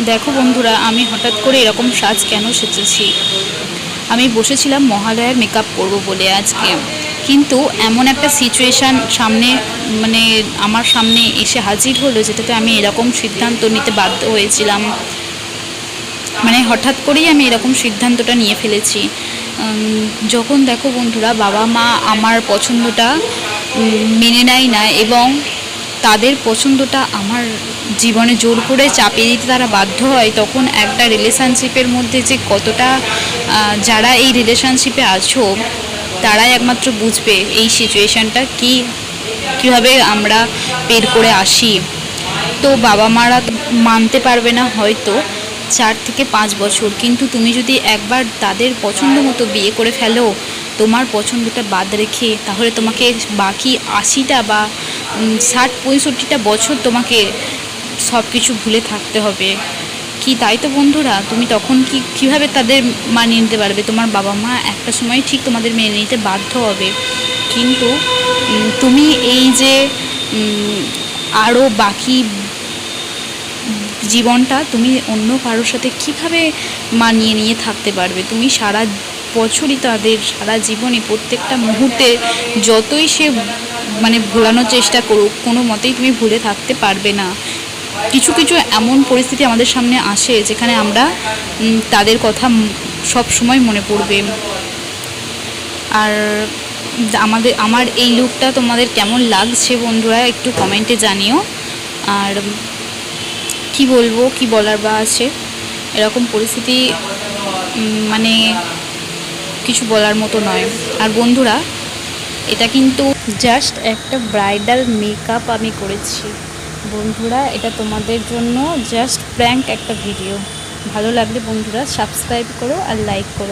দেখো বন্ধুরা, আমি হঠাৎ করে এরকম সাজ কেন সেজেছি। আমি বসেছিলাম মহালয়ার মেকআপ করব বলে আজকে, কিন্তু এমন একটা সিচুয়েশান সামনে মানে আমার সামনে এসে হাজির হলো, যেটাতে আমি এরকম সিদ্ধান্ত নিতে বাধ্য হয়েছিলাম। মানে হঠাৎ করেই আমি এরকম সিদ্ধান্তটা নিয়ে ফেলেছি। যখন দেখো বন্ধুরা, বাবা মা আমার পছন্দটা মেনে নেয় না, এবং তাদের পছন্দটা আমার জীবনে জোর করে চাপিয়ে দিতে তারা বাধ্য হয়, তখন একটা রিলেশনশিপের মধ্যে যে কতটা যারা এই রিলেশনশিপে আছো তারাই একমাত্র বুঝবে এই সিচুয়েশানটা কীভাবে আমরা বের করে আসি। তো বাবা মারা মানতে পারবে না হয়তো 4 থেকে 5 বছর, কিন্তু তুমি যদি একবার তাদের পছন্দ মতো বিয়ে করে ফেলো তোমার পছন্দটা বাদ রেখে, তাহলে তোমাকে বাকি 80টা বা 60-65টা বছর তোমাকে সব কিছু ভুলে থাকতে হবে। কি তাই তো বন্ধুরা? তুমি তখন কীভাবে তাদের মানিয়ে নিতে পারবে? তোমার বাবা মা একটা সময় ঠিক তোমাদের মেনে নিতে বাধ্য হবে, কিন্তু তুমি এই যে আরও বাকি জীবনটা তুমি অন্য কারোর সাথে কীভাবে মানিয়ে নিয়ে থাকতে পারবে? তুমি সারা বছরই তাদের, সারা জীবনে প্রত্যেকটা মুহূর্তে যতই সে ভোলানোর চেষ্টা করুক, কোনো মতেই তুমি ভুলে থাকতে পারবে না। কিছু কিছু এমন পরিস্থিতি আমাদের সামনে আসে যেখানে আমরা তাদের কথা সব সময় মনে পড়বে। আর আমার এই লুকটা তোমাদের কেমন লাগছে বন্ধুরা, একটু কমেন্টে জানিও। আর কি বলবো, কি বলার বা আছে, এরকম পরিস্থিতি মানে কিছু বলার মতো নয়। আর বন্ধুরা, এটা কিন্তু জাস্ট একটা ব্রাইডাল মেকআপ আমি করেছি বন্ধুরা, এটা তোমাদের জন্য জাস্ট প্র্যাঙ্ক একটা ভিডিও। ভালো লাগলে বন্ধুরা সাবস্ক্রাইব করো আর লাইক করো।